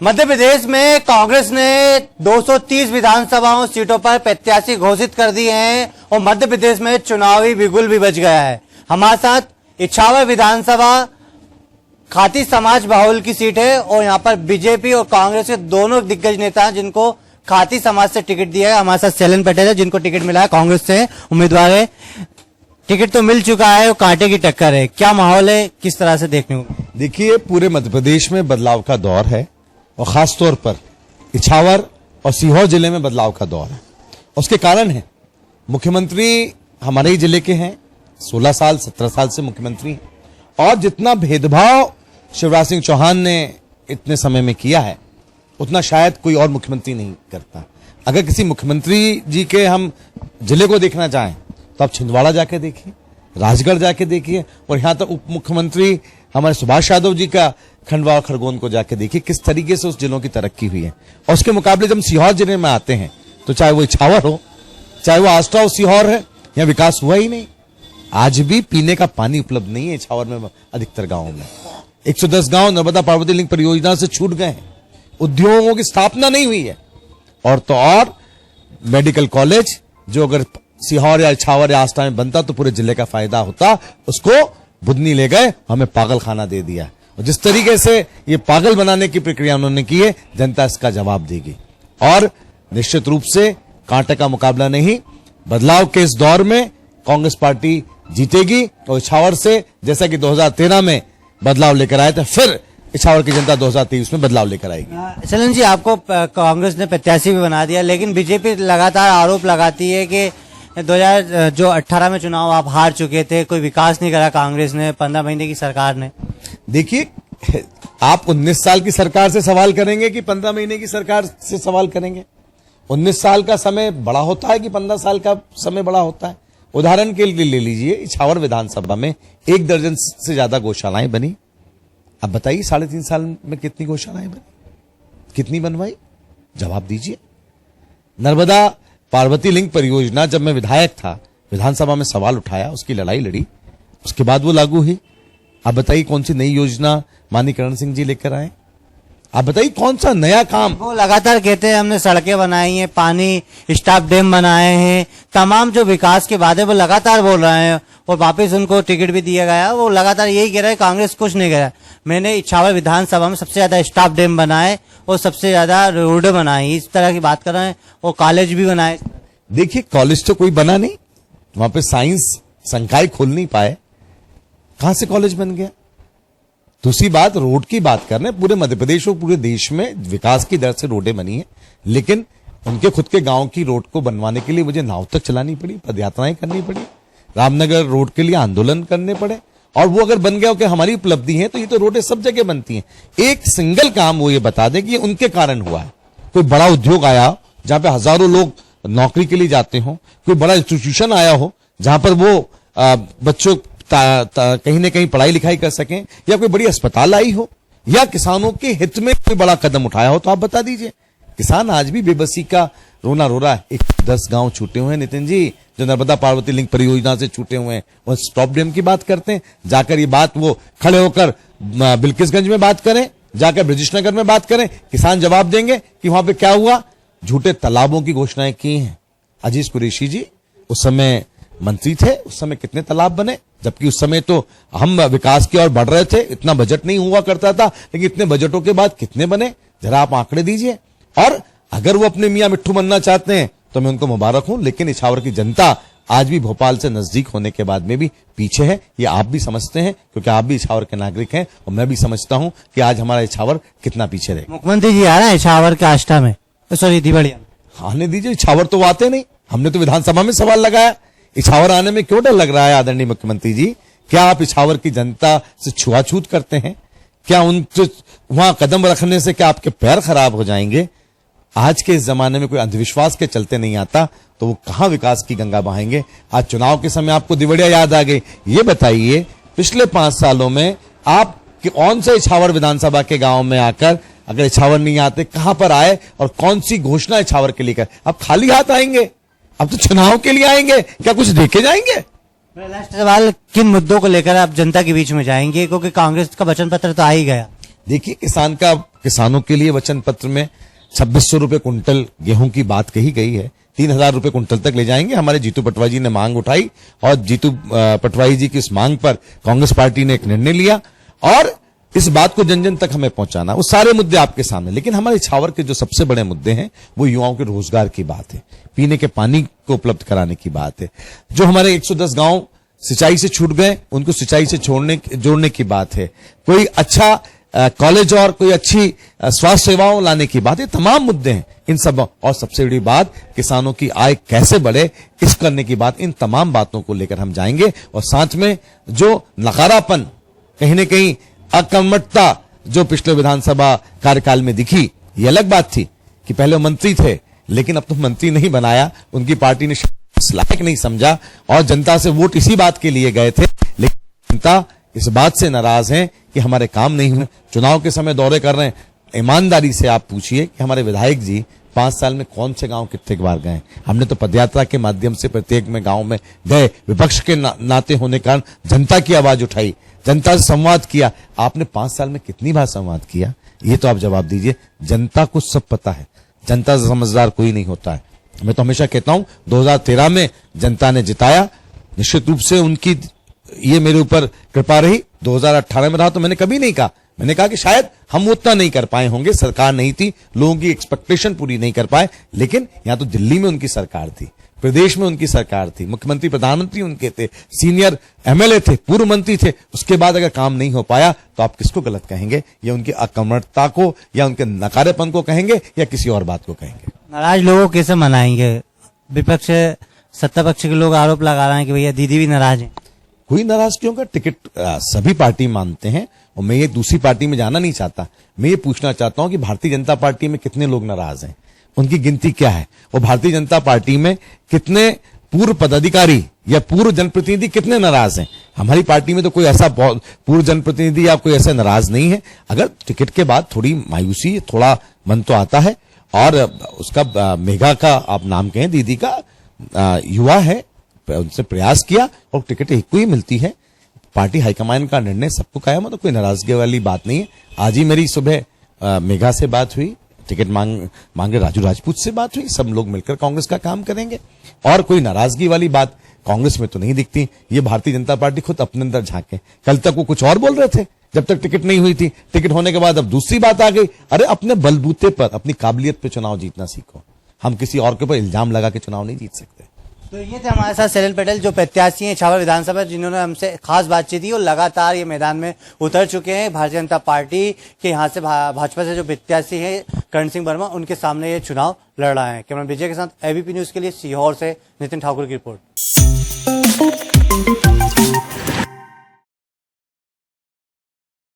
मध्य प्रदेश में कांग्रेस ने 230 विधानसभाओं सीटों पर प्रत्याशी घोषित कर दिए हैं और मध्य प्रदेश में चुनावी बिगुल भी बज गया है। हमारे साथ इछावर विधानसभा खाती समाज बाहुल की सीट है और यहाँ पर बीजेपी और कांग्रेस के दोनों दिग्गज नेता हैं जिनको खाती समाज से टिकट दिया है। हमारे साथ शैलन पटेल है जिनको टिकट मिला है, कांग्रेस से उम्मीदवार है। टिकट तो मिल चुका है और कांटे की टक्कर है, क्या माहौल है, किस तरह से देखने को? देखिए, पूरे मध्य प्रदेश में बदलाव का दौर है और खासतौर पर इछावर और सीहोर जिले में बदलाव का दौर है। उसके कारण है, मुख्यमंत्री हमारे ही जिले के हैं, 16 साल 17 साल से मुख्यमंत्री हैं और जितना भेदभाव शिवराज सिंह चौहान ने इतने समय में किया है उतना शायद कोई और मुख्यमंत्री नहीं करता। अगर किसी मुख्यमंत्री जी के हम जिले को देखना चाहें तो आप छिंदवाड़ा जाके देखिए, राजगढ़ जाके देखिए और यहां तक उप मुख्यमंत्री हमारे सुभाष यादव जी का खंडवा और खरगोन को जाके देखिए किस तरीके से उस जिलों की तरक्की हुई है। और उसके मुकाबले जब हम सीहोर जिले में आते हैं तो चाहे वो इछावर हो, चाहे वो आस्था हो, सीहोर है, यहाँ विकास हुआ ही नहीं। आज भी पीने का पानी उपलब्ध नहीं है इछावर में अधिकतर गांवों में। 110 गांव नर्मदा पार्वती लिंक परियोजना से छूट गए हैं, उद्योगों की स्थापना नहीं हुई है। और तो और मेडिकल कॉलेज जो अगर सीहोर या इछावर या आस्था में बनता तो पूरे जिले का फायदा होता, उसको बुधनी ले गए, हमें पागल खाना दे दिया। और जिस तरीके से ये पागल बनाने की प्रक्रिया उन्होंने की है, जनता इसका जवाब देगी। और निश्चित रूप से कांटे का मुकाबला नहीं, बदलाव के इस दौर में कांग्रेस पार्टी जीतेगी और इछावर से जैसा कि 2013 में बदलाव लेकर आए थे, फिर इछावर की जनता 2023 में बदलाव लेकर आएगी। शैलन जी, आपको कांग्रेस ने प्रत्याशी भी बना दिया, लेकिन बीजेपी लगातार आरोप लगाती है कि 2018 में चुनाव आप हार चुके थे, कोई विकास नहीं करा कांग्रेस ने, 15 महीने की सरकार ने। देखिए, आप 19 साल की सरकार से सवाल करेंगे कि 15 महीने की सरकार से सवाल करेंगे? 19 साल का समय बड़ा होता है कि 15 साल का समय बड़ा होता है? उदाहरण के लिए ले लीजिए, इछावर विधानसभा में 1 दर्जन से ज्यादा गौशालाएं बनी। अब बताइए 3.5 साल में कितनी गौशालाएं बनी, कितनी बनवाई? जवाब दीजिए। नर्मदा पार्वती लिंक परियोजना जब मैं विधायक था, विधानसभा में सवाल उठाया, उसकी लड़ाई लड़ी, उसके बाद वो लागू हुई। आप बताइए कौन सी नई योजना माननीय करण सिंह जी लेकर आए? आप बताइए कौन सा नया काम? वो लगातार कहते हैं हमने सड़कें बनाई हैं, पानी स्टॉप डैम बनाए हैं, तमाम जो विकास के वादे वो लगातार बोल रहे हैं और वापस उनको टिकट भी दिया गया। वो लगातार यही कह रहा है कांग्रेस कुछ नहीं कह रहा। मैंने इछावर विधानसभा में सबसे ज्यादा स्टॉप डैम बनाए और सबसे ज्यादा रोड बनाई, इस तरह की बात कर रहे हैं, और कॉलेज भी बनाए। देखिए, कॉलेज तो कोई बना नहीं, वहां पे साइंस संकाय खोल नहीं पाए, कहां से कॉलेज बन गया? दूसरी बात, रोड की बात कर रहे हैं, पूरे मध्य प्रदेश और पूरे देश में विकास की दर से रोडें बनी है, लेकिन उनके खुद के गांव की रोड को बनवाने के लिए मुझे नाव तक चलानी पड़ी, पदयात्राएं करनी पड़ी, रामनगर रोड के लिए आंदोलन करने पड़े। और वो अगर बन गया हो कि हमारी उपलब्धि है, तो ये तो रोडें सब जगह बनती हैं। एक सिंगल काम वो ये बता दें कि उनके कारण हुआ है। कोई बड़ा उद्योग आया जहां पे हजारों लोग नौकरी के लिए जाते हो, कोई बड़ा इंस्टीट्यूशन आया हो जहां पर वो बच्चों कहीं ना कहीं पढ़ाई लिखाई कर सकें, या कोई बड़ी अस्पताल आई हो, या किसानों के हित में कोई बड़ा कदम उठाया हो, तो आप बता दीजिए। किसान आज भी बेबसी का रोना रो रहा है। 10 गांव छूटे हुए हैं नितिन जी, जो नर्मदा पार्वती लिंक परियोजना से छूटे हुए हैं। वो स्टॉप डैम की बात करते हैं, जाकर ये बात वो खड़े होकर बिल्किसगंज में बात करें, जाकर ब्रजेशनगर में बात करें, किसान जवाब देंगे कि वहां पे क्या हुआ। झूठे तालाबों की घोषणाएं की हैं। अजीज कुरैशी जी उस समय मंत्री थे, उस समय कितने तालाब बने? जबकि उस समय तो हम विकास की ओर बढ़ रहे थे, इतना बजट नहीं हुआ करता था, लेकिन इतने बजटों के बाद कितने बने, जरा आप आंकड़े दीजिए। और अगर वो अपने मियां मिट्ठू बनना चाहते हैं तो मैं उनको मुबारक हूं, लेकिन इछावर की जनता आज भी भोपाल से नजदीक होने के बाद में भी पीछे है। ये आप भी समझते हैं क्योंकि आप भी इछावर के नागरिक हैं, और मैं भी समझता हूं कि आज हमारा इछावर कितना पीछे रहे। मुख्यमंत्री जी आ रहे हैं इछावर के आष्टा में, सॉरी दिवालिया। आने दीजिए, इछावर तो आते नहीं। हमने तो विधानसभा में सवाल लगाया, इछावर आने में क्यों डर लग रहा है? आदरणीय मुख्यमंत्री जी, क्या आप इछावर की जनता से छुआछूत करते हैं? क्या उनसे वहां कदम रखने से क्या आपके पैर खराब हो जाएंगे? आज के इस जमाने में कोई अंधविश्वास के चलते नहीं आता तो वो कहां विकास की गंगा बहाएंगे? आज चुनाव के समय आपको दिवड़िया याद आ गई। ये बताइए, पिछले 5 सालों में आप कौन से इछावर विधानसभा के गांव में आकर, अगर इछावर नहीं आते, कहां पर आए और कौन सी घोषणा इछावर के लिए कर? अब खाली हाथ आएंगे? अब तो चुनाव के लिए आएंगे, क्या कुछ देखे जाएंगे? लास्ट सवाल, किन मुद्दों को लेकर आप जनता के बीच में जाएंगे, क्योंकि कांग्रेस का वचन पत्र तो आ ही गया? देखिए किसानों के लिए वचन पत्र में 2600 रुपए कुंटल गेहूं की बात कही गई है, 3000 रुपए कुंटल तक ले जाएंगे। हमारे जीतू पटवाई जी ने मांग उठाई और जीतू पटवाई जी की इस मांग पर कांग्रेस पार्टी ने एक निर्णय लिया और इस बात को जन जन तक हमें पहुंचाना। वो सारे मुद्दे आपके सामने, लेकिन हमारे इछावर के जो सबसे बड़े मुद्दे हैं वो युवाओं के रोजगार की बात है, पीने के पानी को उपलब्ध कराने की बात है। जो हमारे 110 गांव सिंचाई से छूट गए उनको सिंचाई से जोड़ने की बात है। कोई अच्छा कॉलेज और कोई अच्छी स्वास्थ्य सेवाओं लाने की बात है। तमाम मुद्दे हैं इन सब, और सबसे बड़ी बात किसानों की आय कैसे बढ़े इस करने की बात। इन तमाम बातों को लेकर हम जाएंगे और साथ में जो नकारापन, कहीं न कहीं अकर्मठता जो पिछले विधानसभा कार्यकाल में दिखी, ये अलग बात थी कि पहले मंत्री थे लेकिन अब तो मंत्री नहीं बनाया, उनकी पार्टी ने लायक नहीं समझा और जनता से वोट इसी बात के लिए गए थे, लेकिन जनता इस बात से नाराज है कि हमारे काम नहीं हुए। चुनाव के समय दौरे कर रहे हैं, ईमानदारी से आप पूछिए कि हमारे विधायक जी 5 साल में कौन से गांव कितने बार गए। हमने तो पदयात्रा के माध्यम से प्रत्येक में गांव में गए, विपक्ष के नाते होने के कारण जनता की आवाज उठाई, जनता से संवाद किया। आपने 5 साल में कितनी बार संवाद किया, ये तो आप जवाब दीजिए। जनता को सब पता है, जनता से समझदार कोई नहीं होता है। मैं तो हमेशा कहता हूं 2013 में जनता ने जिताया, निश्चित रूप से उनकी ये मेरे ऊपर कृपा रही। 2018 में रहा तो मैंने कभी नहीं कहा, मैंने कहा कि शायद हम उतना नहीं कर पाए होंगे, सरकार नहीं थी, लोगों की एक्सपेक्टेशन पूरी नहीं कर पाए, लेकिन यहां तो दिल्ली में उनकी सरकार थी, प्रदेश में उनकी सरकार थी, मुख्यमंत्री प्रधानमंत्री उनके थे, सीनियर एमएलए थे, पूर्व मंत्री थे। उसके बाद अगर काम नहीं हो पाया तो आप किसको गलत कहेंगे? या उनकी अकर्मठता को या उनके नकारेपन को कहेंगे या किसी और बात को कहेंगे? नाराज लोगों को कैसे मनाएंगे? विपक्ष सत्ता पक्ष के लोग आरोप लगा रहे हैं कि भैया दीदी भी नाराज है। कोई नाराज क्यों होगा? टिकट सभी पार्टी मानते हैं और मैं ये दूसरी पार्टी में जाना नहीं चाहता। मैं ये पूछना चाहता हूं कि भारतीय जनता पार्टी में कितने लोग नाराज हैं, उनकी गिनती क्या है, और भारतीय जनता पार्टी में कितने पूर्व पदाधिकारी या पूर्व जनप्रतिनिधि कितने नाराज हैं। हमारी पार्टी में तो कोई ऐसा पूर्व जनप्रतिनिधि या कोई ऐसा नाराज नहीं है। अगर टिकट के बाद थोड़ी मायूसी, थोड़ा मन तो आता है, और उसका मेघा का आप नाम कहें, दीदी का युवा है, उनसे प्रयास किया और टिकट एक को ही मिलती है। पार्टी हाईकमान का निर्णय सबको कायम है, तो कोई नाराजगी वाली बात नहीं है। आज ही मेरी सुबह मेघा से बात हुई, टिकट मांगे राजू राजपूत से बात हुई, सब लोग मिलकर कांग्रेस का काम करेंगे और कोई नाराजगी वाली बात कांग्रेस में तो नहीं दिखती। ये भारतीय जनता पार्टी खुद अपने अंदर झांके। कल तक वो कुछ और बोल रहे थे जब तक टिकट नहीं हुई थी, टिकट होने के बाद अब दूसरी बात आ गई। अरे अपने बलबूते पर, अपनी काबिलियत पे चुनाव जीतना सीखो। हम किसी और के ऊपर इल्जाम लगा के चुनाव नहीं जीत सकते। तो ये थे हमारे साथ सैलिल पटेल, जो प्रत्याशी हैं इछावर विधानसभा, जिन्होंने हमसे खास बातचीत की और लगातार ये मैदान में उतर चुके हैं। भारतीय जनता पार्टी के यहाँ से भाजपा से जो प्रत्याशी हैं करण सिंह वर्मा, उनके सामने ये चुनाव लड़ रहा है। कैमरा विजय के साथ एबीपी न्यूज के लिए सीहोर से नितिन ठाकुर की रिपोर्ट।